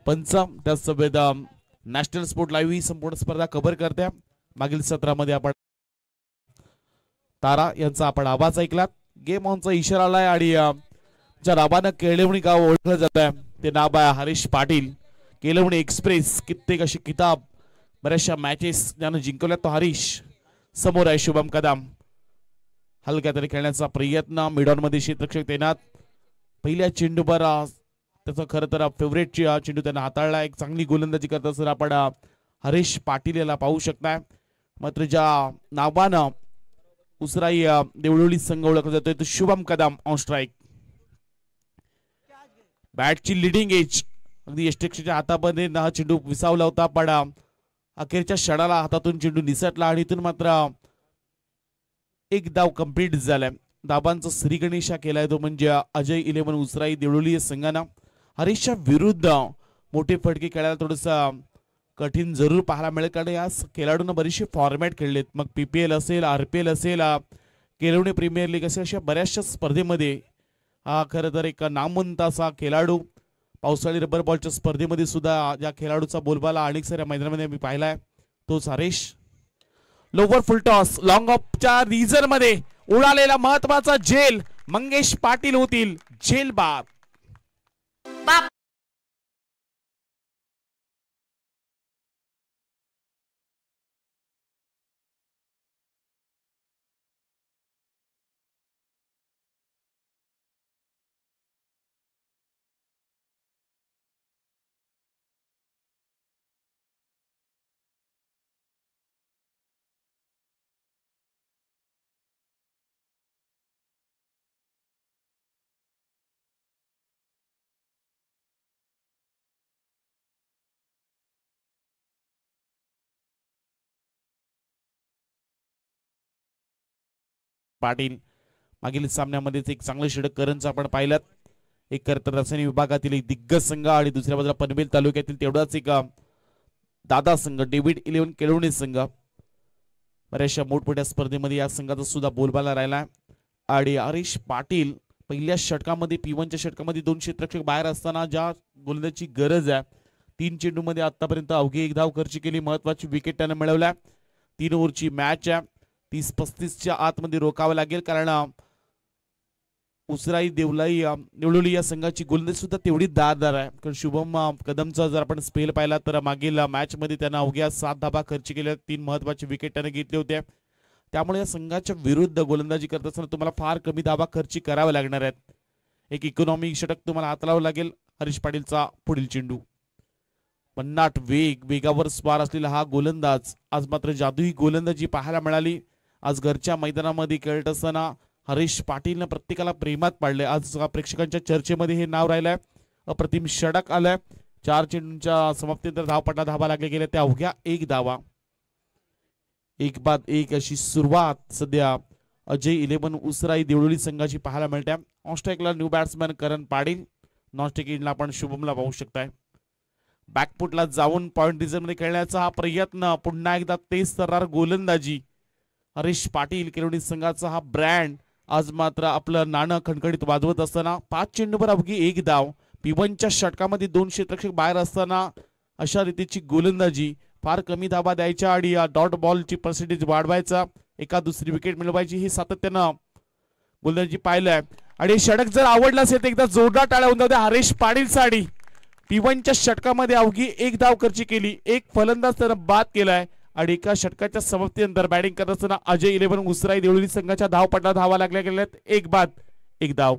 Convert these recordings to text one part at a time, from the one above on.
पंच त्यासोबत national sport live ही संपूर्ण स्पर्धा कव्हर करते। मागील सत्रामध्ये आपण तारा यांचा आपण आवाज ऐकलात। गेम ऑनचा इशारा आलाय आणि ज्या नावानं केळवणी गाव ओळखलं जात आहे ते नाव आहे हरीश पाटील। केळवणी एक्सप्रेस कित्येक अशी किताब बऱ्याचशा मॅचेस ज्यानं जिंकल्यात तो हरीश। समोर आहे शुभम कदम, हलक्या तरी खेळण्याचा प्रयत्न, मिडॉन मध्ये क्षेत्ररक्षक तैनात। पहिल्या चेंडूवर त्याचा खरं तर फेवरेट चेंडू त्यांना हाताळला। एक चांगली गोलंदाजी करत असताना आपण हरीश पाटील याला पाहू शकताय। मात्र ज्या नावानं उसराई देवळोली संघ ओळखला जातोय तो शुभम कदम ऑन स्ट्राइक। बॅटची लिडिंग एज अगदी यष्टिक्षच्या हातामध्ये हा चेंडू विसावला होता, पण अखेरच्या क्षणाला हातातून चेंडू निसटला आणि इथून मात्र एक डाव कंप्लीट झालाय। धाबांचा श्रीगणेश केलाय तो म्हणजे अजय 11 उसराई देवळोली संघानं। हरीशच्या विरुद्ध मोठे फटके खेळायला थोडस कठीण जरूर पाहायला मिळेल, कारण या खेळाडूंना बरेचसे फॉर्मॅट खेळलेत। मग PPL असेल, RPL असेल, केळवणी प्रीमियर लीग असेल, अशा बऱ्याचशा स्पर्धेमध्ये हा खरं तर एक नामवंत असा खेळाडू। पावसाळी रबर बॉलच्या स्पर्धेमध्ये सुद्धा ज्या खेळाडूचा बोलबाला अनेक साऱ्या मैदानामध्ये मी पाहिलाय तोच Harish. Lower full toss long ऑफच्या रिझन मध्ये उडालेला महत्वाचा झेल मंगेश पाटील होतील झेल बाद। पाटील मागील सामन्यामध्येच एक चांगलं षटक करंच आपण पाहिलं। एक करत रसायनी विभागातील एक दिग्गज संघ आणि दुसऱ्या बाजूला पनवेल तालुक्यातील तेवढाच एक दादा संघ डेव्हिड 11 केळवणी संघ। बऱ्याचशा मोठमोठ्या स्पर्धेमध्ये या संघाचा सुद्धा बोलबाला राहिला आणि हरीश पाटील पहिल्या षटकामध्ये P1च्या षटकामध्ये 2 क्षेत्ररक्षक बाहेर असताना ज्या गोलंदाजीची गरज आहे 3 चेंडूमध्ये आतापर्यंत अवघी 1 धाव खर्च केली, महत्वाची विकेट त्याने मिळवल्या। 3 ओव्हरची मॅच आहे, 30-35च्या आतमध्ये रोकावं लागेल, कारण उसराई देवळोली या संघाची गोलंदाजी सुद्धा तेवढी दारदार आहे। कारण शुभम कदमचा जर आपण स्पेल पाहिला तर मागील मॅच मध्ये त्यांना अवघ्या 7 धाबा खर्च केल्या, 3 महत्वाचे विकेट त्याने घेतले होते। त्यामुळे या संघाच्या विरुद्ध गोलंदाजी करत असताना तुम्हाला फार कमी धाबा खर्च करावे लागणार आहेत। एक इकॉनॉमी षटक तुम्हाला हाताळावं लागेल। हरीश पाटीलचा पुढील चेंडू, पन्नाट वेगावर स्वार असलेला हा गोलंदाज आज मात्र जादुई गोलंदाजी पाहायला मिळाली। आज घरच्या मैदानामध्ये खेळत असताना हरीश पाटीलने प्रत्येकाला प्रेमात पाडले। आज प्रेक्षकांच्या चर्चेमध्ये हे नाव राहिलंय। अप्रतिम षटक आलंय। 4 चेंडूंच्या समाप्तीनंतर धावपट्टा धाबा लागले गेले त्या अवघ्या 1 धावा। 1 बाद 1 अशी सुरुवात सध्या अजय 11 उसराई देवळोली संघाची पाहायला मिळते। ऑस्ट्रेलियाला न्यू बॅट्समॅन करण पाटील, नॉस्टिक इंडला आपण शुभमला पाहू शकताय। बॅकफुटला जाऊन पॉइंट रिझन मध्ये खेळण्याचा हा प्रयत्न, पुन्हा एकदा तेज तर्रार गोलंदाजी। हरीश पाटील केळवणी संघाचा हा ब्रँड आज मात्र आपलं नाणं खणखणीत वाजवत असताना 5 चेंडूवर अवघी 1 धाव। P1च्या षटकामध्ये 2 क्षेत्ररक्षक बाहेर असताना अशा रीतीची गोलंदाजी, फार कमी धाबा द्यायच्या आणि डॉट बॉलची पर्सेंटेज वाढवायचा, एका दुसरी विकेट मिळवायची, ही सातत्यानं गोलंदाजी पाहिलंय। आणि षटक जर आवडलं असेल तर एकदा जोरदार टाळ्या होऊन जाऊ हरीश पाटील साठी। P1च्या षटकामध्ये अवघी 1 धाव खर्च केली, एक फलंदाज त्यानं बाद केलाय आणि एका षटकाच्या समाप्तीनंतर बॅटिंग करत असताना अजय 11 उसराई देवळोली संघाच्या धावपट्टा धावा लागल्या गेल्यात। 1 बाद 1 धाव।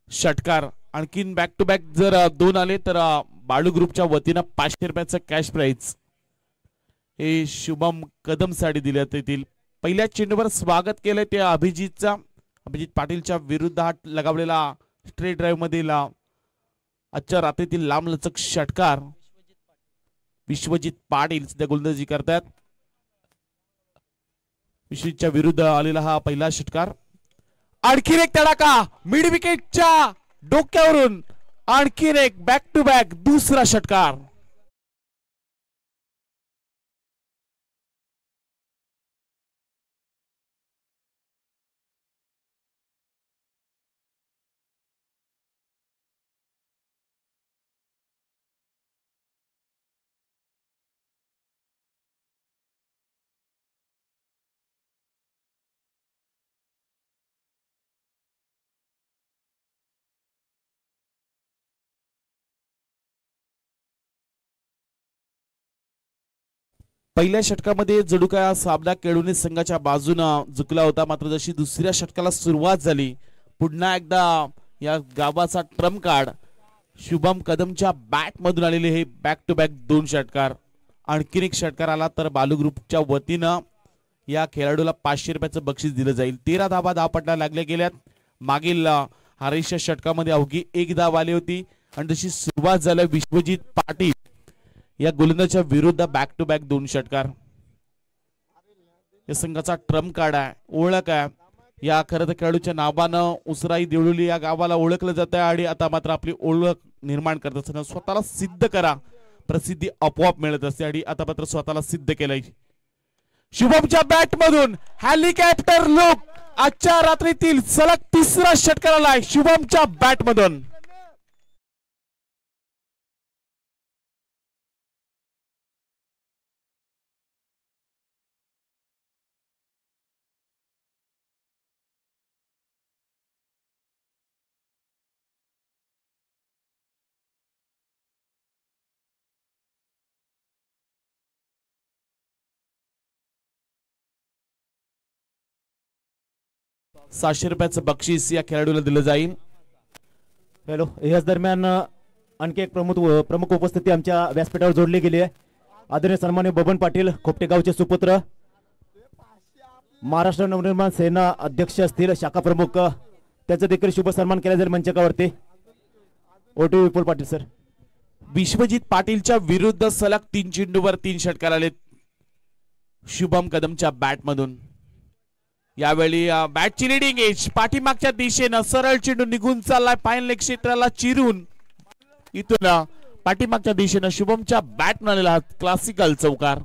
षटकार. आणखीन बॅक टू बॅक जर 2 आले तर बाळू ग्रुपच्या वतीनं 500 रुपयाचं कॅश प्राइज हे शुभम कदम साठी दिल्यात येतील. पहिल्या चेंडूवर स्वागत केलंय ते अभिजित पाटीलच्या विरुद्ध हा लगावलेला स्ट्रेट ड्राईव्ह मधील आजच्या रात्रीतील लांबलचक षटकार. विश्वजित पाटील सध्या गोलंदाजी करतात. विश्वजितच्या विरुद्ध आलेला हा पहिला षटकार. आणखीन एक तडाखा मिड विकेटच्या डोक्यावरून. आणखीन एक बॅक टू बॅक दुसरा षटकार. पहिल्या षटकामध्ये जणू काय हा सामना केळुनी संघाच्या बाजूने झुकला होता. मात्र जशी दुसऱ्या षटकाला सुरुवात झाली पुन्हा एकदा या गावाचा ट्रम्प कार्ड शुभम कदमच्या बॅट मधून आलेले हे बॅक टू बॅक 2 षटकार. आणखीन एक षटकार आला तर बालू ग्रुपच्या वतीनं या खेळाडूला 500 रुपयाचं बक्षीस दिलं जाईल. 13 धावा धावपट्ट्या लागल्या गेल्यात. मागील हारेच्या षटकामध्ये अवघी 1 धाव आली होती आणि जशी सुरुवात झाली विश्वजित पाटील या गोलंदाजाच्या विरुद्ध बॅक टू बॅक 2 षटकार. या संघाचा ट्रम्प कार्ड आहे, ओळख आहे. या खरं तर खेळाडूच्या नावानं उसराई देवळुली या गावाला ओळखलं जात आहे आणि आता मात्र आपली ओळख निर्माण करत असताना स्वतःला सिद्ध करा, प्रसिद्धी आपोआप मिळत असते आणि आता मात्र स्वतःला सिद्ध केलंय. शुभमच्या बॅट मधून हेलिकॉप्टर लुक आजच्या रात्रीतील सलग 3रा षटकार आलाय शुभमच्या बॅट मधून. ₹700 रुपयाचं बक्षीस या खेळाडूला दिलं जाईल. हॅलो, याच दरम्यान आणखी एक प्रमुख उपस्थिती आमच्या व्यासपीठावर जोडली गेली आहे. आदरणीय सन्माननीय बबन पाटील खोपटेगावचे सुपुत्र, महाराष्ट्र नवनिर्माण सेना अध्यक्ष असतील, शाखा प्रमुख, त्याचा देखील शुभ सन्मान केला जाईल मंचकावरती. ओटी विपुल पाटील सर. विश्वजित पाटीलच्या विरुद्ध सलग 3 चेंडूवर 3 षटकार आले शुभम कदमच्या बॅट मधून. यावेळी बॅटची लिडिंग एज पाठीमागच्या दिशेनं सरळ चेंडू निघून चाललाय फाईन लेग क्षेत्राला चिरून. इथून पाठीमागच्या दिशेनं शुभमच्या बॅट आलेला क्लासिकल चौकार.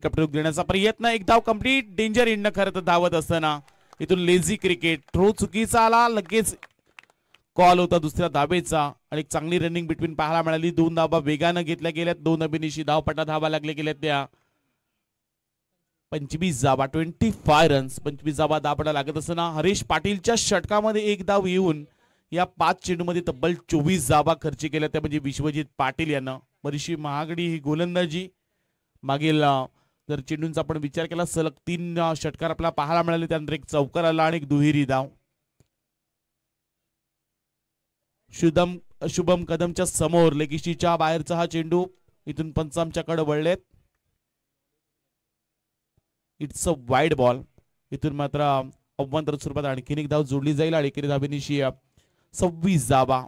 देण्याचा प्रयत्न, एक धाव कंप्लीट. डेंजर इंड खरं तर धावत असताना इथून लेझी क्रिकेट थ्रो चुकीचा आला, लगेच कॉल होता दुसऱ्या धावेचा आणि एक चांगली रनिंग बिटवीन पाहायला मिळाली. 2 धावा वेगानं घेतल्या गेल्यात. 2 अभिनिशी धावपट्टा धावा लागल्या गेल्यात त्या 25 धावा 25 रन्स 25 धावा धावपट्टा लागत असताना हरीश पाटीलच्या षटकामध्ये 1 धाव येऊन या 5 चेंडूमध्ये तब्बल 24 धावा खर्च केल्या त्या म्हणजे विश्वजित पाटील यांना. बरीचशी महागडी ही गोलंदाजी. मागील जर चेंडूंचा आपण विचार केला सलग 3 षटकार आपल्याला पाहायला मिळाले, त्यानंतर एक चौकार आला आणि एक दुहेरी धाव. शुभम कदमच्या समोर लेगिशीच्या बाहेरचा हा चेंडू इथून पंचांच्याकडे वळलेत. It's a wide ball. इथून मात्र अव्वल स्वरूपात आणखीन एक धाव जोडली जाईल आणि एकेरी धावेनिशी 26 धावा.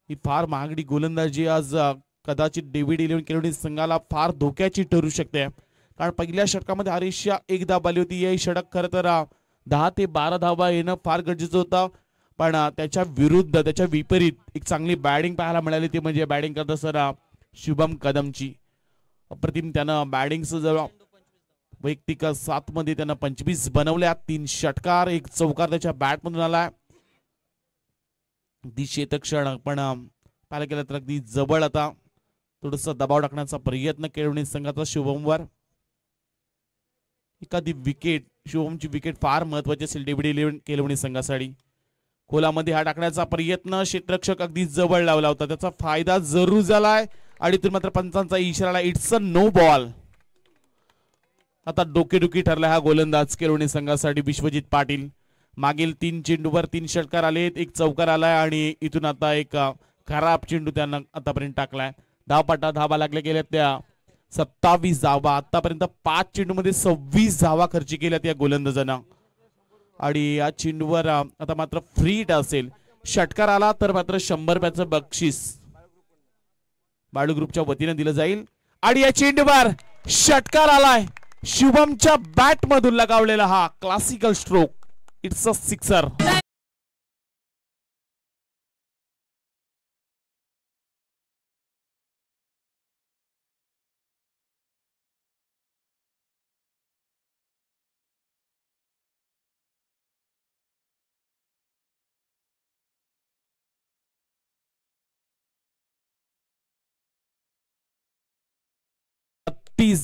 ही फार महागडी गोलंदाजी आज कदाचित डेव्हिड इलेव्हन केळवणी संघाला फार धोक्याची ठरू शकते. कारण पहिल्या षटकामध्ये हरीशच्या 1 धाव आली होती. या षटक खरं तर 10 ते 12 धावा येणं फार गरजेचं होतं, पण त्याच्या विरुद्ध त्याच्या विपरीत एक चांगली बॅटिंग पाहायला मिळाली. ती म्हणजे बॅटिंग करत असताना शुभम कदमची. अप्रतिम त्यानं बॅटिंगचं जवळ वैयक्तिक 7 मध्ये त्यानं 25 बनवल्या, 3 षटकार 1 चौकार त्याच्या बॅट मधून आलाय. अगदी शेतक्षण पण पाहायला गेलं तर अगदी जवळ आता थोडस दबाव टाकण्याचा प्रयत्न केळवणी संघाचा शुभमवर. एखादी विकेट, शुभमची विकेट फार महत्वाची असेल DBD11 केळवणी संघासाठी. खोलामध्ये हा टाकण्याचा प्रयत्न क्षेत्ररक्षक अगदी जवळ लावला होता, त्याचा फायदा जरूर झालाय आणि इथून मात्र पंचांचा इशारा, इट्स अ नो बॉल. आता डोकेदुखी ठरला हा गोलंदाज केळवणी संघासाठी विश्वजित पाटील. मागील 3 चेंडूवर 3 षटकार आलेत, 1 चौकार आलाय आणि इथून आता एक खराब चेंडू त्यानं आतापर्यंत टाकलाय. धावा लागल्या गेल्या त्या 27 धावा. आतापर्यंत 5 चेंडूमध्ये 26 धावा खर्च केल्यात या गोलंदाजानं आणि या चेंडूवर आता मात्र फ्री हिट असेल. षटकार आला तर मात्र 100 रुपयाचं बक्षीस बाळू ग्रुपच्या वतीने दिलं जाईल. आणि या चेंडूवर षटकार आलाय, शुभमच्या बॅट मधून लगावलेला हा classical stroke, it's a sixer.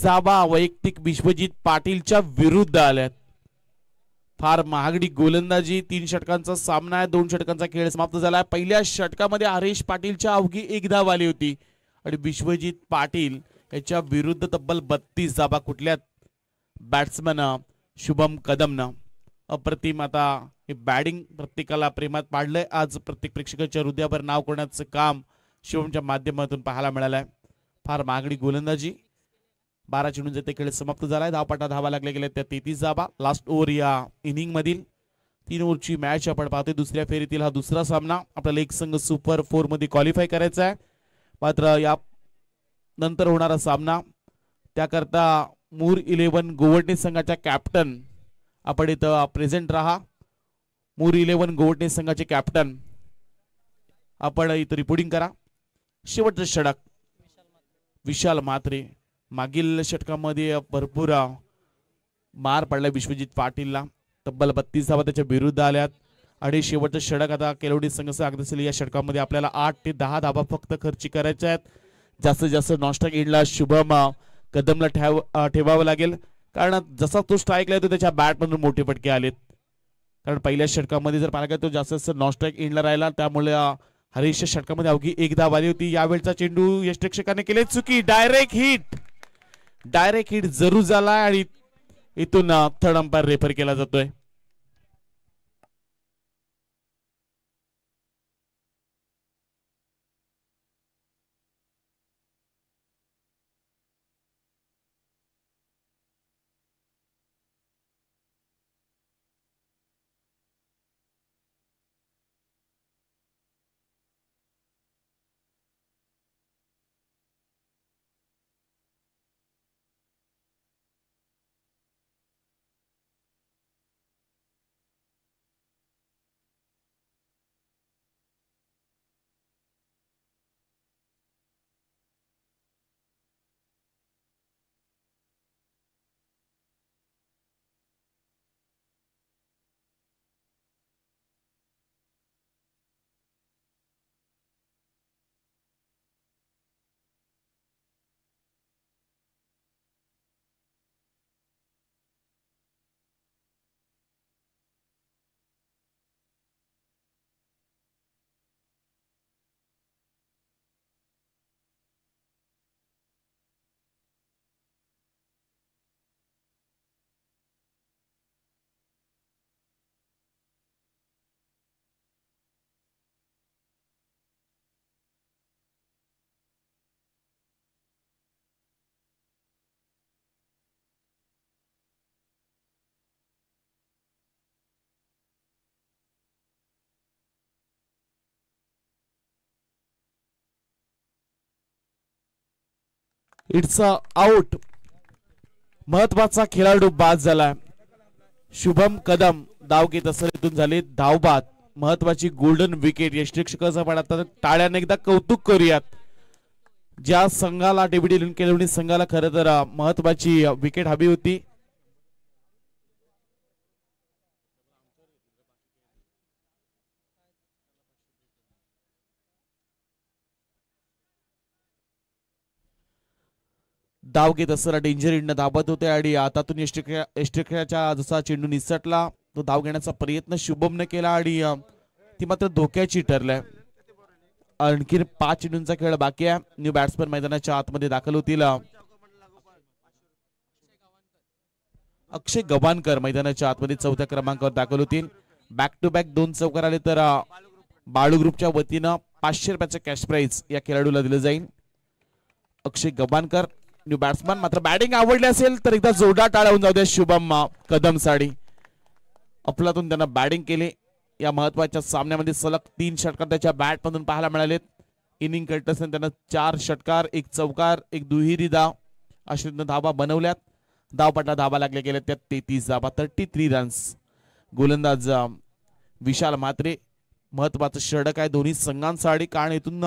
धावा वैयक्तिक विश्वजित पाटीलच्या विरुद्ध आल्यात. फार महागडी गोलंदाजी. 3 षटकांचा सामना आहे, 2 षटकांचा खेळ समाप्त झाला. पहिल्या षटकामध्ये हरीश पाटीलच्या अवघी 1 धाव आली होती आणि विश्वजित पाटील याच्या विरुद्ध तब्बल 32 धावा कुठल्या बॅट्समन शुभम कदमनं. अप्रतिम आता हे बॅटिंग प्रत्येकाला प्रेमात पाडलंय. आज प्रत्येक प्रेक्षकाच्या हृदयावर नाव करण्याचं काम शुभमच्या माध्यमातून पाहायला मिळालंय. फार महागडी गोलंदाजी. 12 चेंडूंचे ते खेळ समाप्त झालाय. धावा लागल्या गेल्या त्या 33 धावा लास्ट ओव्हर या इनिंग मधील. 3 ओव्हरची मॅच आपण पाहतोय. दुसऱ्या फेरीतील हा दुसरा सामना. आपल्याला एक संघ सुपर 4 मध्ये क्वालिफाय करायचा आहे. मात्र या नंतर होणारा सामना त्याकरता मूर 11 गोवटणे संघाच्या कॅप्टन आपण इथं प्रेझेंट राहा. मूर 11 गोवटणे संघाचे कॅप्टन आपण इथं रिपोर्टिंग करा. शेवटचं षटक विशाल म्हात्रे. मागील षटकामध्ये भरपूर मार पडला विश्वजित पाटीलला. तब्बल 32 धावा त्याच्या विरुद्ध आल्यात आणि शेवटचं षटक आता केळवणी संघ सांगत असेल या षटकामध्ये आपल्याला 8 ते 10 धावा फक्त खर्ची करायच्या आहेत. जास्तीत जास्त नॉनस्ट्राईक एंडला शुभम कदमला ठेवावं लागेल, कारण जसा तो स्ट्राईकला येतो त्याच्या बॅटमधून मोठे फटके आलेत. कारण पहिल्या षटकामध्ये जर पाहिला तो जास्तीत जास्त नॉनस्ट्राईक एंडला राहिला, त्यामुळे हरीशच्या षटकामध्ये अवघी 1 धाव आली होती. यावेळचा चेंडू यष्टिरक्षकाने केले चुकी. डायरेक्ट हिट जरूर झाला आणि इथून थर्ड अंपायर रेफर केला जातोय. It's out. महत्वाचा खेळाडू बाद झाला. शुभम कदम धाव घेत असताना झाले धावबाद. महत्वाची गोल्डन विकेट. यष्टिरक्षकाचा पण आता टाळ्याने एकदा कौतुक करूयात. ज्या संघाला डेव्हिड इलेव्हन केलवणी संघाला खरं तर महत्वाची विकेट हवी होती. धाव घेत असताना डेंजर इंड धाबत होते आणि हातातून यष्टिक्रियाच्या जसा चेंडू निसटला तो धाव घेण्याचा प्रयत्न शुभमने केला आणि ती मात्र धोक्याची ठरलाय. आणखी 5 चेंडूंचा खेळ बाकी आहे. न्यू बॅट्समन मैदानाच्या आतमध्ये दाखल होतील. अक्षय गव्हाणकर मैदानाच्या आतमध्ये 4थ्या क्रमांकावर दाखल होतील. बॅक टू बॅक 2 चौकार आले तर बाळू ग्रुपच्या वतीनं 500 रुपयाचं कॅश प्राइज या खेळाडूला दिलं जाईल. अक्षय गव्हाणकर न्यू बॅट्समन. मात्र बॅटिंग आवडली असेल तर एकदा जोरदार टाळ्या होऊन जाऊ द्या शुभम कदम साडी. अफलातून त्यांना बॅटिंग केली. या महत्वाच्या सामन्यामध्ये सलग 3 षटकार त्याच्या बॅट मधून पाहायला मिळालेत. इनिंग खेळत असताना त्यांना 4 षटकार 1 चौकार 1 दुहेरी धाव अशा धाबा बनवल्यात. धावपट्टा धाबा लागल्या गेल्या त्यात 33 धाबा 33 रन्स. गोलंदाज विशाल म्हात्रे महत्वाचं षटक आहे दोन्ही संघांसाठी कारण इथून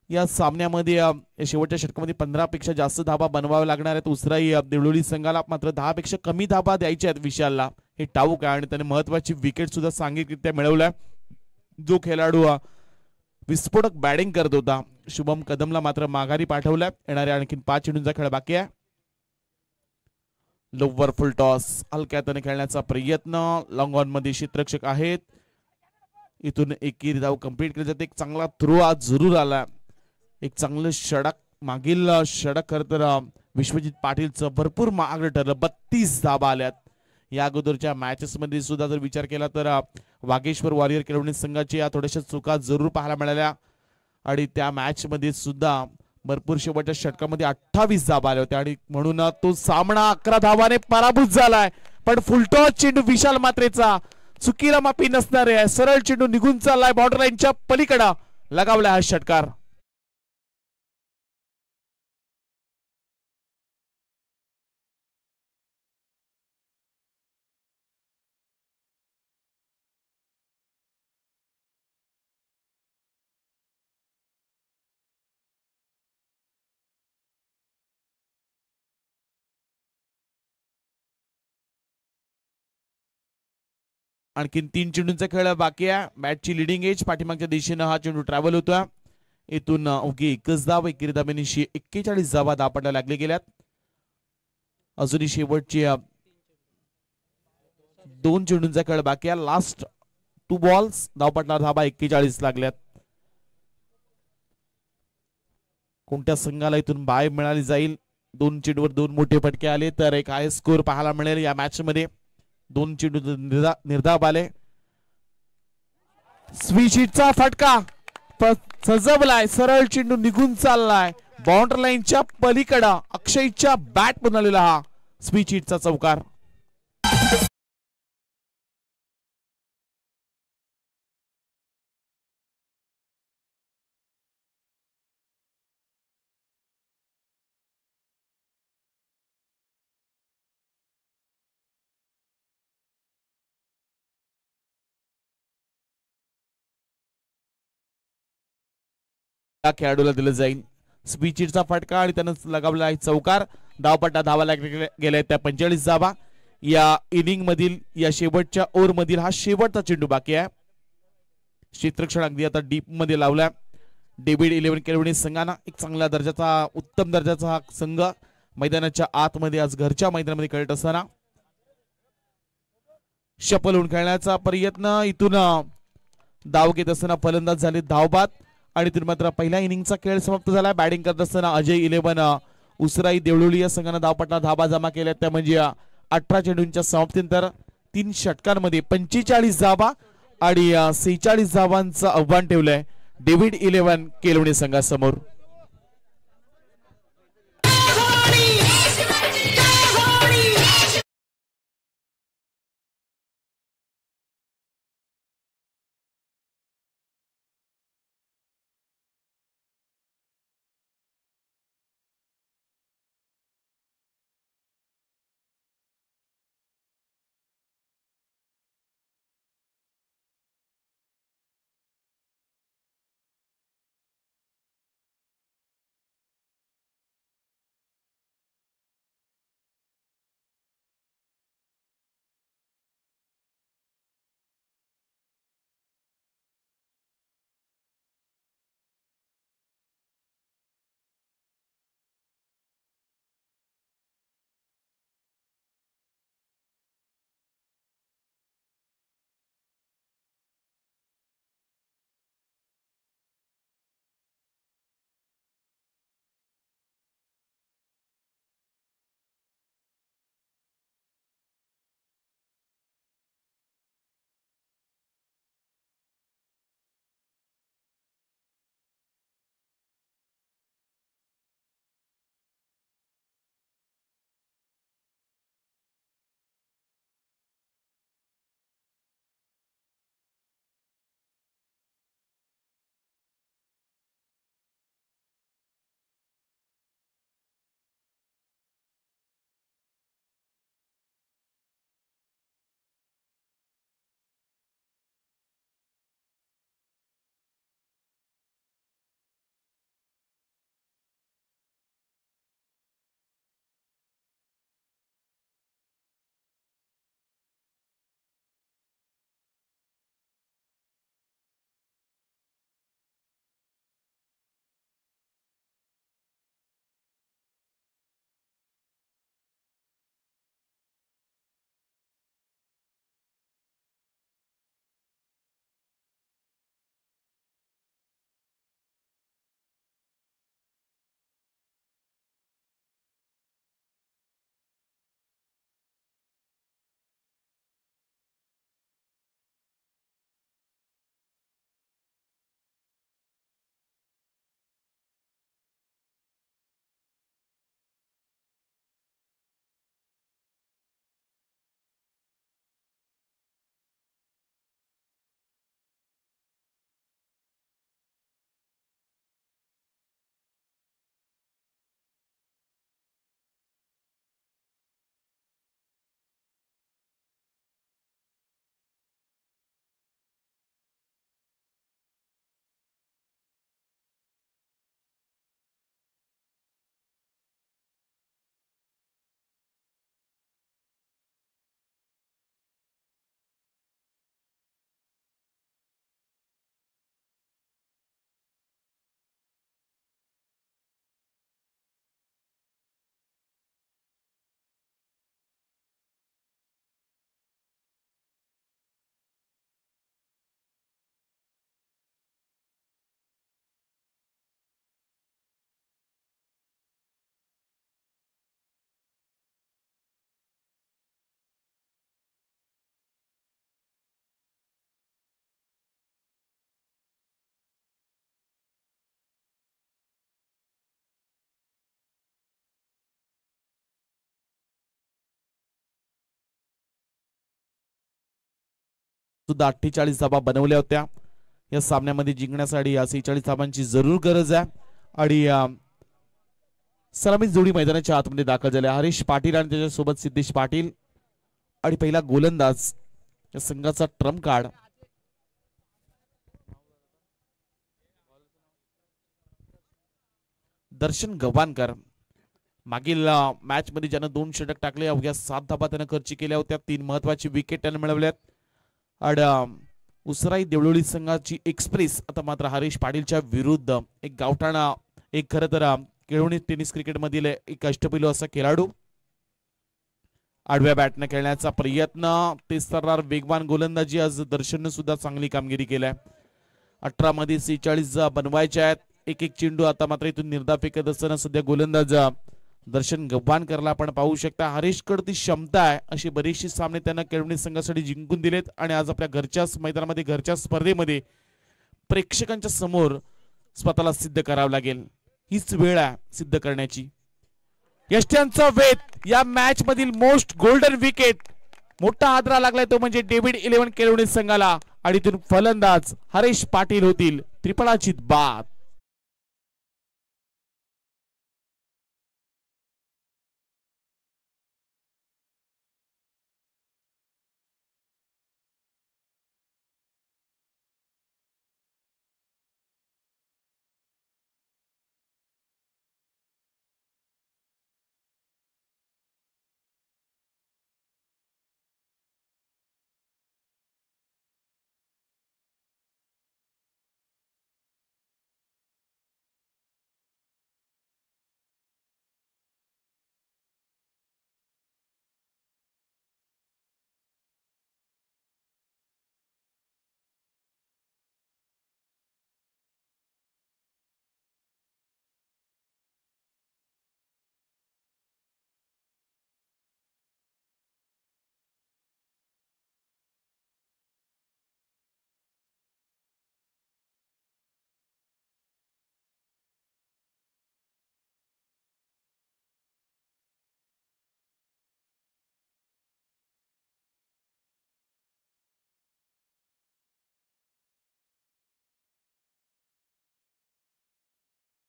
या सामन्यामध्ये शेवटच्या षटकामध्ये 15 पेक्षा जास्त धाबा बनवावे लागणार आहेत. उसराई देवळोली संघाला मात्र 10 पेक्षा कमी धाबा द्यायच्या आहेत विशालला हे ठाऊक आहे आणि त्याने महत्वाची विकेट सुद्धा सांघिकरित्या मिळवलाय. जो खेळाडू विस्फोटक बॅटिंग करत होता शुभम कदमला मात्र माघारी पाठवलाय. येणाऱ्या आणखी 5 चेंडूंचा खेळ बाकी आहे. लोवर फुल टॉस हलक्यात खेळण्याचा प्रयत्न. लॉंग ऑन मध्ये क्षेत्ररक्षक आहेत. इथून एकेरी धाव कंप्लीट केली जाते. एक चांगला थ्रो आज जरूर आला. एक चांगलं षटक मागील षटक खरं तर विश्वजित पाटीलचं भरपूर मागं ठरलं. 32 धाबा आल्यात. या अगोदरच्या मॅचेस मध्ये सुद्धा जर विचार केला तर वागेश्वर वॉरियर केळवणी संघाची या थोड्याशा चुका जरूर पाहायला मिळाल्या आणि त्या मॅच मध्ये सुद्धा भरपूर शेवटच्या षटकामध्ये 28 धाबा आल्या होत्या आणि म्हणून तो सामना 11 धावाने पराभूत झालाय. पण फुलटॉस चेंडू विशाल मात्रेचा चुकीला माफी नसणार आहे. सरळ चेंडू निघून चाललाय बॉर्डर लाईनच्या पलीकडे लगावलाय हा षटकार. आणखीन 3 चेंडूंचा खेळ बाकी आहे. मॅचची लिडिंग एज पाठीमागच्या दिशेनं हा चेंडू ट्रॅव्हल होतोय. इथून अवघी 1 धाव एकेरी धाब्यानिशी 41 धावा धापटा लागले गेल्यात. अजूनही शेवटची 2 चेंडूंचा खेळ बाकी आहे. लास्ट 2 बॉल्स धावपटला धाबा 41 लागल्यात. कोणत्या संघाला इथून बाय मिळाली जाईल. 2 चेंडूवर 2 मोठे फटके आले तर एक हाय स्कोर पाहायला मिळेल या मॅच मध्ये. 2 चेंडू निर्धाव आले. स्वीशीटचा फटका सजवलाय. सरळ चेंडू निघून चाललाय बाउंड्री लाईनच्या पलीकडे. अक्षयच्या बॅट बनवलेला हा स्वीशीटचा चौकार. खेळाडूला दिलं जाईल. स्पीचिटचा फटका आणि त्यानं लगावला आहे चौकार. धावपट्टा धावा गेल्या त्या 45 धावा. या इनिंग मधील या शेवटच्या ओव्हर मधील हा शेवटचा चेंडू बाकी आहे. क्षेत्ररक्षण अगदी आता डीप मध्ये लावला. डेव्हिड इलेव्हन केळवणी संघानं एक चांगल्या दर्जाचा उत्तम दर्जाचा हा संघ मैदानाच्या आतमध्ये आज घरच्या मैदानामध्ये खेळत असताना शपल होऊन खेळण्याचा प्रयत्न. इथून धाव घेत असताना फलंदाज झाले धावबाद आणि तिथून मात्र पहिल्या इनिंगचा खेळ समाप्त झाला. बॅटिंग करत असताना अजय इलेव्हन उसराई देवळोली या संघानं धावपट्टा धाबा जमा केल्या त्या म्हणजे 18 चेंडूंच्या समाप्तीनंतर 3 षटकांमध्ये 45 धाबा आणि 46 धावांचं आव्हान ठेवलंय डेव्हिड इलेव्हन केळवणी संघासमोर. सुद्धा 48 धाबा बनवल्या होत्या. या सामन्यामध्ये जिंकण्यासाठी या 46 धाबांची जरूर गरज आहे. आणि सलामी जोडी मैदानाच्या आतमध्ये दाखल झाले. हरीश पाटील आणि त्याच्यासोबत सिद्धेश पाटील. आणि पहिला गोलंदाज या संघाचा ट्रम्प कार्ड दर्शन गव्हाणकर. मागील मॅच मध्ये ज्यानं 2 षटक टाकले, अवघ्या 7 धाबा त्यानं खर्ची केल्या होत्या. 3 महत्वाची विकेट त्यानं मिळवल्यात. आणि उसराई देवळोली संघाची एक्सप्रेस आता मात्र हरीश पाटीलच्या विरुद्ध एक गावठाणा, एक खरं तर केळवणी टेनिस क्रिकेट मधील एक अष्टपैलू असा खेळाडू. आडव्या बॅटने खेळण्याचा प्रयत्न, तेच तर वेगवान गोलंदाजी. आज दर्शनने सुद्धा चांगली कामगिरी केली आहे. 18 मध्ये 46 बनवायचे आहेत. एक एक चेंडू आता मात्र इथून निर्धाव फेकत असताना सध्या गोलंदाज दर्शन गव्हाणकरला आपण पाहू शकता. हरीशकडे ती क्षमता आहे. अशी बरीचशी सामने त्यांना केळवणी संघासाठी जिंकून दिलेत. आणि आज आपल्या घरच्याच मैदानामध्ये, घरच्या स्पर्धेमध्ये प्रेक्षकांच्या समोर स्वतःला सिद्ध करावं लागेल. हीच वेळ आहे सिद्ध करण्याची. यष्ट्यांचा वेध या मॅच मधील मोस्ट गोल्डन विकेट. मोठा हादरा लागलाय तो म्हणजे डेव्हिड 11 केळवणी संघाला. आणि तिथून फलंदाज हरीश पाटील होतील. त्रिफळाची बाद.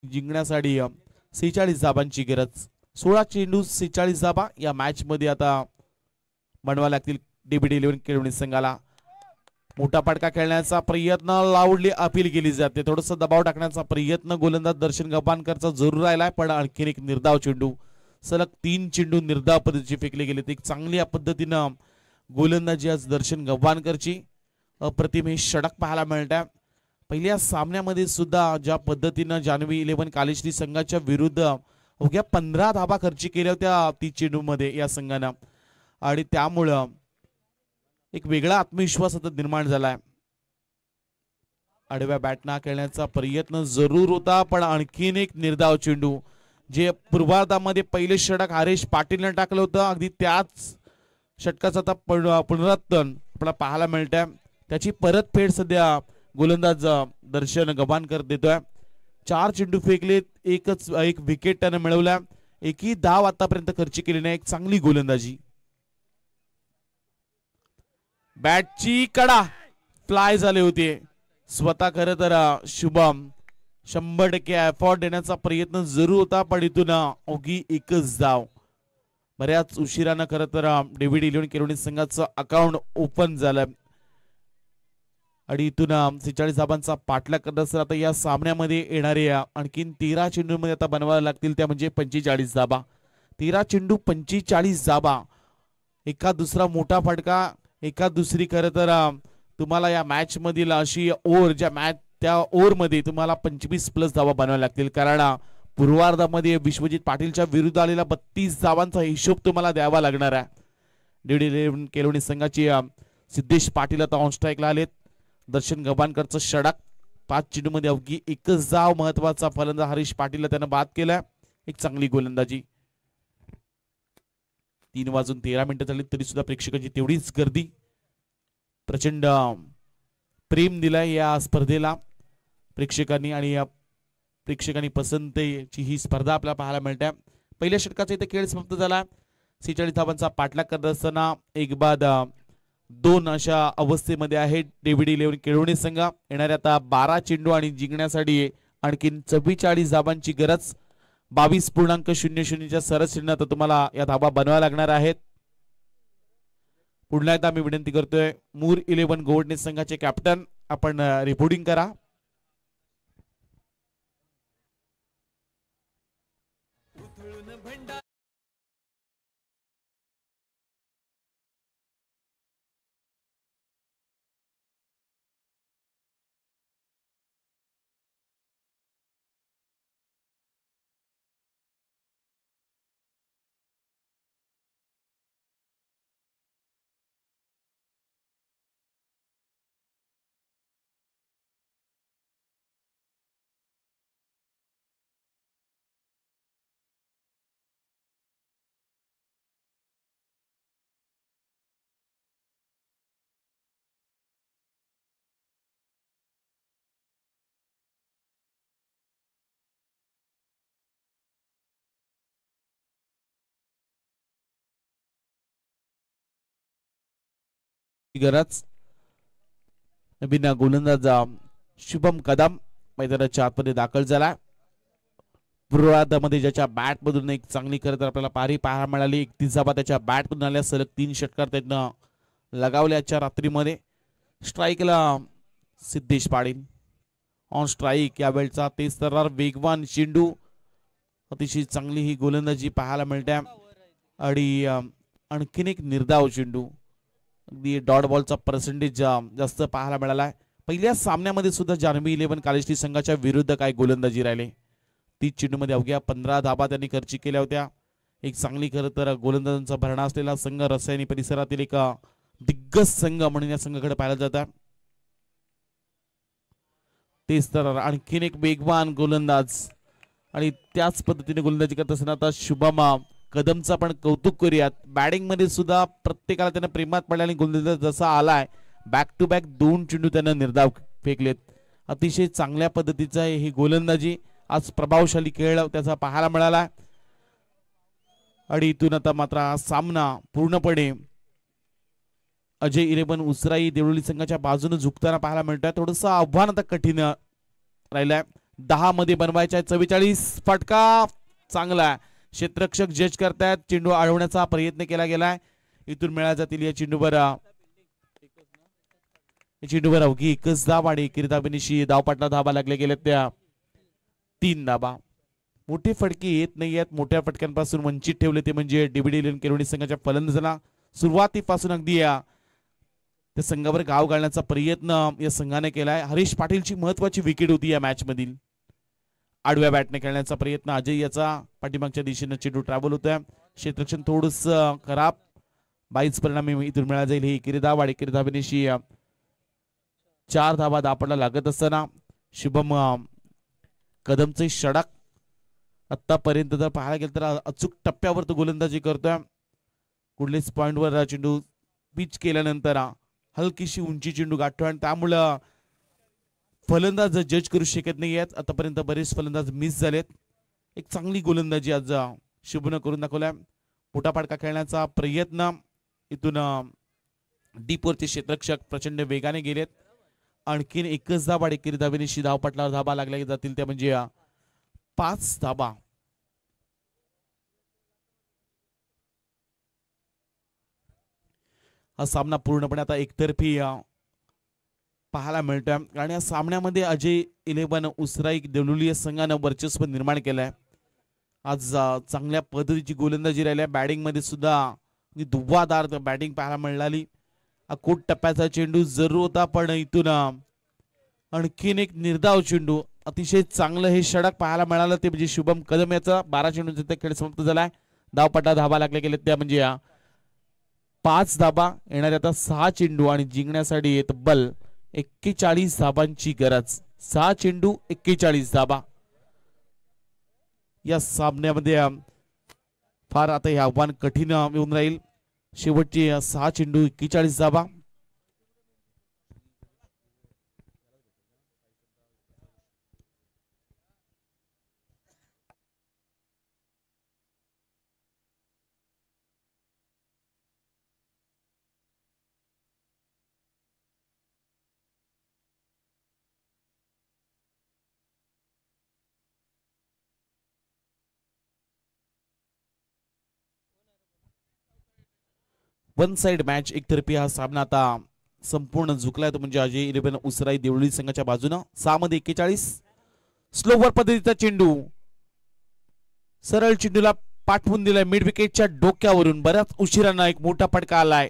जिंकण्यासाठी 46 धाबांची गरज. 16 चेंडू 46 धाबा या मॅच मध्ये आता बनवायला लागतील डेव्हिड 11 केळवणी संघाला. मोठा फटका खेळण्याचा प्रयत्न, लाऊडली अपील केली जाते. थोडस दबाव टाकण्याचा प्रयत्न गोलंदाज दर्शन गव्हाणकरचा जरूर राहिलाय. पण आणखीन एक निर्धाव चेंडू, सलग 3 चेंडू निर्धाव पद्धतीचे फेकले गेले. एक चांगली पद्धतीनं गोलंदाजी आज दर्शन गव्हाणकरची. अप्रतिम हे षटक पाहायला मिळत. पहिल्या सामन्यामध्ये सुद्धा ज्या पद्धतीनं जान्हवी 11 कालेश्री संघाच्या विरुद्ध अवघ्या 15 धाबा खर्ची केल्या होत्या 30 चेंडू मध्ये या संघानं. आणि त्यामुळं एक वेगळा आत्मविश्वास आता निर्माण झालाय. आडव्या बॅटना खेळण्याचा प्रयत्न जरूर होता. पण आणखीन एक निर्धाव चेंडू, जे पूर्वार्धामध्ये पहिले षटक हरीश पाटीलने टाकलं होतं, अगदी त्याच षटकाचं आता पुनरावर्तन आपल्याला पाहायला मिळतंय. त्याची परतफेड सध्या गोलंदाज दर्शन गव्हाणकर देतोय. 4 चेंडू फेकलेत, एक विकेट त्याने मिळवला. एकही धाव आतापर्यंत खर्ची केली नाही. एक चांगली गोलंदाजी. बॅटची कडा फ्लाय झाले होते. स्वतः खरं तर शुभम 100% एफर्ट देण्याचा प्रयत्न जरूर होता. पण इथून अवघी एकच धाव. बऱ्याच उशिरानं खरं तर डेव्हिड 11 केळवणी संघाचं अकाउंट ओपन झालं. आणि इथून 46 धाबांचा पाठलाग करत असताना आता या सामन्यामध्ये येणारे आणखीन 13 चेंडूंमध्ये आता बनवायला लागतील, त्या म्हणजे 45 धाबा. 13 चेंडू 45 धाबा. एका दुसरा मोठा फटका, एका दुसरी खरं तर तुम्हाला या मॅच मधील अशी ओव्हर, ज्या मॅच त्या ओव्हर मध्ये तुम्हाला 25+ धावा बनवायला लागतील. कारण पूर्वार्धामध्ये विश्वजित पाटीलच्या विरुद्ध आलेला 32 धावांचा हिशोब तुम्हाला द्यावा लागणार आहे. डेव्हिड 11 केळवणी संघाची सिद्धेश पाटील आता ऑन स्ट्राईकला आलेत. दर्शन गव्हाणकरचं षटक 5 चेंडू मध्ये अवघी एकच धाव. महत्वाचा फलंदाज हरीश पाटीलला त्यानं बाद केलाय. एक चांगली गोलंदाजी. 3:13 झाली तरी सुद्धा प्रेक्षकांची तेवढीच गर्दी. प्रचंड प्रेम दिलाय या स्पर्धेला प्रेक्षकांनी. आणि या प्रेक्षकांनी पसंतीची ही स्पर्धा आपल्याला पाहायला मिळते. पहिल्या षटकाचा इथे खेळ समाप्त झाला. 46 धावांचा पाठलाग करत असताना एक बाद दोन अशा अवस्थेमध्ये आहे डेव्हिड11 केळवणे संघ. येणाऱ्या आता 12 चेंडू आणि जिंकण्यासाठी आणखीन 44 धाबांची गरज. 22.00च्या सरसरीनं तर तुम्हाला या धाबा बनवाव्या लागणार आहेत. पुन्हा एकदा मी विनंती करतोय मूर 11 गोवडणे संघाचे कॅप्टन आपण रिपोर्टिंग करा. गरज. नवीन गोलंदाज शुभम कदम मैदानाच्या आतमध्ये दाखल झाला. पूर्वार्धामध्ये ज्याच्या बॅट मधून एक चांगली खरं तर आपल्याला पारी पाहायला मिळाली. 31 धाबा त्याच्या बॅट मधून आल्या. सलग 3 षटकार त्यानं लगावल्याच्या रात्रीमध्ये. स्ट्राईकला सिद्धेश पाटील ऑन स्ट्राईक. यावेळचा तेज तर्रार वेगवान चेंडू. अतिशय चांगली ही गोलंदाजी पाहायला मिळते आणि आणखीन एक निर्धाव चेंडू. अगदी डॉट बॉलचा पर्सेंटेज जास्त पाहायला मिळाला. पहिल्या सामन्यामध्ये सुद्धा जान्हवी 11 कालेश्री संघाच्या विरुद्ध काय गोलंदाजी राहिले. 30 चेंडूमध्ये अवघ्या 15 धाबा त्यांनी खर्ची केल्या होत्या. एक चांगली खरं तर गोलंदाजांचा भरणा असलेला संघ, रसायनी परिसरातील एक दिग्गज संघ म्हणून या संघाकडे पाहिला जातं. तेच तर आणखीन एक वेगवान गोलंदाज आणि त्याच पद्धतीने गोलंदाजी करत असताना आता शुभम कदमचा पण कौतुक करूयात. बॅटिंग मध्ये सुद्धा प्रत्येकाला त्यानं प्रेमात पडला आणि गोलंदाज जसा आलाय बॅक टू बॅक 2 चेंडू त्यानं निर्धाव फेकलेत. अतिशय चांगल्या पद्धतीचा ही गोलंदाजी आज प्रभावशाली खेळ त्याचा पाहायला मिळाला आणि इथून आता मात्र हा सामना पूर्णपणे अजय 11 उसराई देवळी संघाच्या बाजूने झुकताना पाहायला मिळतोय. थोडस आव्हान आता कठीण राहिलंय. 10 मध्ये बनवायचा 44 फटका चांगला. क्षेत्ररक्षक जज करतायत. चेंडू अडवण्याचा प्रयत्न केला गेलाय. इथून मिळाल्या जातील या चेंडूवर अवघी 1 धाब आणि एकेरी धाबेनिशी धावपटला धाबा लागल्या गेल्या त्या 3 धाबा. मोठे फटके येत नाही आहेत. मोठ्या फटक्यांपासून वंचित ठेवले ते म्हणजे डेव्हिड11 केळवणे संघाच्या फलंदाजांना. सुरुवातीपासून अगदी त्या संघावर गाव घालण्याचा प्रयत्न या संघाने केलाय. हरीश पाटीलची महत्वाची विकेट होती या मॅच मधील. आडव्या बॅटने खेळण्याचा प्रयत्न अजय याचा पाठीमागच्या दिशेने चेंडू ट्रॅव्हल होतोय. क्षेत्ररक्षण थोडस खराब. 22 परिणामी इथून मिळाला जाईल ही एकेरी धाब आणि एकेरी धाबेनिशी 4 धाबा दापडला लागत असताना शुभम कदमचे षटक आतापर्यंत जर पाहायला गेलं तर अचूक टप्प्यावर तो गोलंदाजी करतोय. कुठलेच पॉइंटवर चेंडू पिच केल्यानंतर हलकीशी उंची चेंडू गाठतोय आणि त्यामुळं फलंदाज जज करू शकत नाही आहेत. आतापर्यंत बरेच फलंदाज मिस झालेत. एक चांगली गोलंदाजी आज शुभनं करून दाखवलाय. मोठा फटका खेळण्याचा प्रयत्न. इथून डीपवरचे क्षेत्ररक्षक प्रचंड वेगाने गेलेत. आणखीन 1 धाब आणि एकेरी धाबेनिशी धावपटलावर धाबा लागल्या जातील त्या म्हणजे 5 धाबा. हा सामना पूर्णपणे आता एकतर्फी पाहायला मिळतोय आणि या सामन्यामध्ये अजय 11 उसराई देवळी संघानं वर्चस्व निर्माण केलंय. आज चांगल्या पद्धतीची गोलंदाजी राहिल्या. बॅटिंग मध्ये सुद्धा धुव्वादार बॅटिंग पाहायला मिळाली. अकोट टप्प्याचा चेंडू जरूर होता पण इथून आणखीन एक निर्धाव चेंडू. अतिशय चांगलं हे षटक पाहायला मिळालं ते म्हणजे शुभम कदम याचा. 12 चेंडूंचा खेळ समाप्त झालाय. धावपटा धाबा लागले गेले त्या म्हणजे 5 धाबा. येणाऱ्या आता 6 चेंडू आणि जिंकण्यासाठी तब्बल 41 धाबांची गरज. 6 चेंडू 41 धाबा. या सामन्यामध्ये फार आता हे आव्हान कठीण येऊन राहील. शेवटची 6 चेंडू 41 धाबा. वन साइड मॅच एकतर्फी हा सामना आता संपूर्ण झुकलाय तो म्हणजे अजय इलेव्हन उसराई देवळी संघाच्या बाजूनं 6 मध्ये 41. स्लोवर पद्धतीचा चेंडू सरळ चेंडूला पाठवून दिलाय मिड विकेटच्या डोक्यावरून. बऱ्याच उशिरानं एक मोठा फटका आलाय.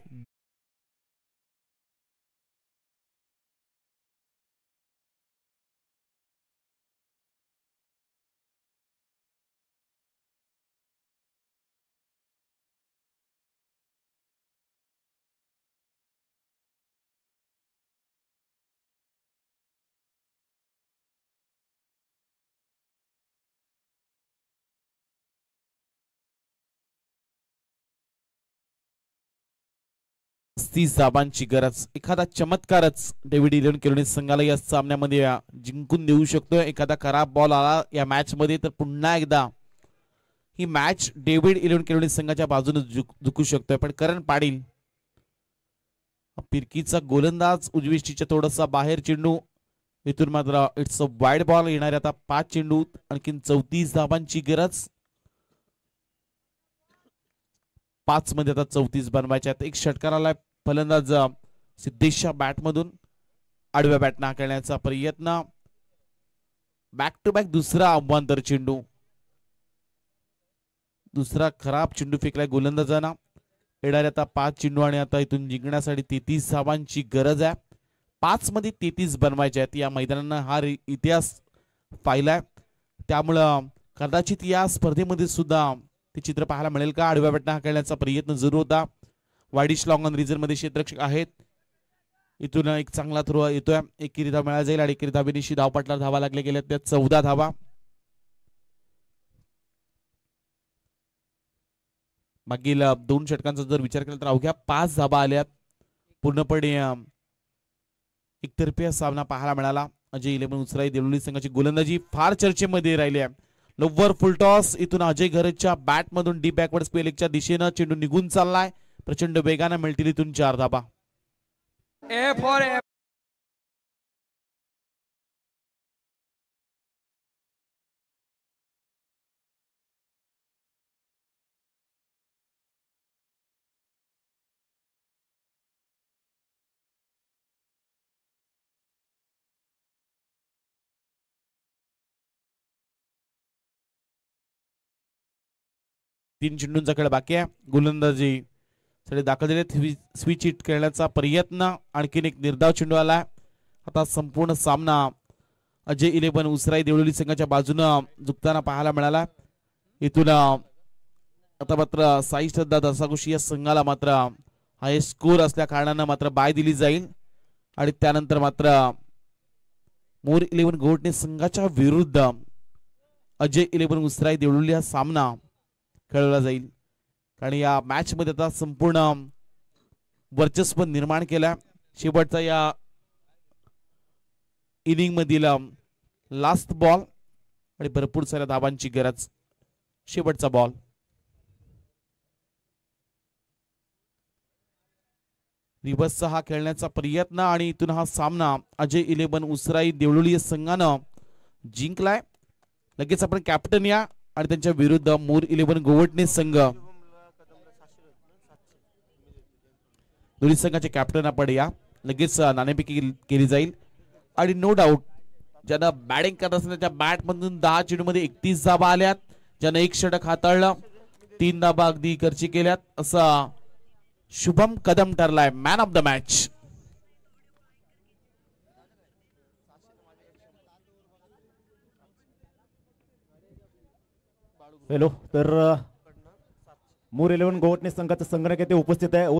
तीस धाबांची गरज. एखादा चमत्कारच डेव्हिड इलेव्हन केलोनी संघाला या सामन्यामध्ये जिंकून देऊ शकतोय. एखादा खराब बॉल आला या मॅच मध्ये तर पुन्हा एकदा ही मॅच डेव्हिड इलेव्हन केलोनी संघाच्या बाजूने झुकू शकतोय. पण करण पाटील फिरकीचा गोलंदाज उजवीष्टीच्या थोडासा बाहेर चेंडू. इथून मात्र इट्स अ वाईड बॉल. येणारे आता 5 चेंडू आणखीन 34 धाबांची गरज. 5 मध्ये आता 34 बनवायच्या आहेत. एक षटकार आलाय फलंदाज सिद्धेशच्या बॅट मधून. आडव्या बॅटना खेळण्याचा प्रयत्न. बॅक टू बॅक दुसरा अवांतर चेंडू. दुसरा खराब चेंडू फेकलाय गोलंदाजांना. येणारे आता 5 चेंडू आणि आता इथून जिंकण्यासाठी 33 धावांची गरज आहे. 5 मध्ये 33 बनवायचे आहेत. या मैदानानं हा इतिहास पाहिलाय त्यामुळं कदाचित या स्पर्धेमध्ये सुद्धा ते चित्र पाहायला मिळेल का. आडव्या बॅटना खेळण्याचा प्रयत्न जरूर होता. वाईडिश लॉंग ऑन रिझन मध्ये क्षेत्ररक्षक आहेत. इथून एक चांगला थ्रो येतोय. एकेरी धाव मिळाला जाईल आणि एकेरी धावेनिशी धावपटला धावा लागल्या गेल्या त्या 14 धावा. मागील 2 षटकांचा जर विचार केला तर अवघ्या 5 धावा आल्यात. पूर्णपणे एकतर्फी सामना पाहायला मिळाला. अजय इलेव्हन उसराई देवळी संघाची गोलंदाजी फार चर्चेमध्ये राहिली आहे. Lower full toss. इथून अजय घरच्या बॅट मधून डीप बॅकवर्ड स्पेलिंगच्या दिशेनं चेंडू निघून चाललाय. प्रचंड वेगाने मिळतील इथून 4 धाबा. तीन चेंडूंचा खेळ बाकी आहे. गोलंदाजी साठी दाखल झाले. स्विच हिट खेळण्याचा प्रयत्न. आणखीन एक निर्धाव चेंडू आला. आता संपूर्ण सामना अजय इलेव्हन उसराई देवळी संघाच्या बाजूनं झुकताना पाहायला मिळाला. इथून आता मात्र साई श्रद्धा दसाकुशी या संघाला मात्र हाय स्कोर असल्या कारणानं मात्र बाय दिली जाईल. आणि त्यानंतर मात्र मोर इलेव्हन गोवटणे संघाच्या विरुद्ध अजय इलेव्हन उसराई देवळी हा सामना खेळवला जाईल. कारण या मॅच मध्ये आता संपूर्ण वर्चस्व निर्माण केला. शेवटचा या इनिंग मधील लास्ट बॉल आणि भरपूर साऱ्या धावांची गरज. शेवटचा बॉल. रिव्हर्सचा हा खेळण्याचा प्रयत्न आणि इथून हा सामना अजय इलेव्हन उसराई देवळी संघानं जिंकलाय. लगेच आपण कॅप्टन या आणि त्यांच्या विरुद्ध मोर इलेव्हन गोवटणे संघ दोन्ही संघाचे कॅप्टन आपण या. लगेच नाणेफेकी केली जाईल. आणि नो डाऊट ज्यानं बॅटिंग करत असताना त्याच्या बॅट मधून 10 चेंडू मध्ये 31 धाबा आल्यात. ज्यानं एक षटक हाताळलं. 3 धाबा अगदी खर्ची केल्यात. असा शुभम कदम ठरलाय man of the match. Hello. तर मोर इलेव्हन गोवटणे संघाचा संघटक येथे उपस्थित आहे.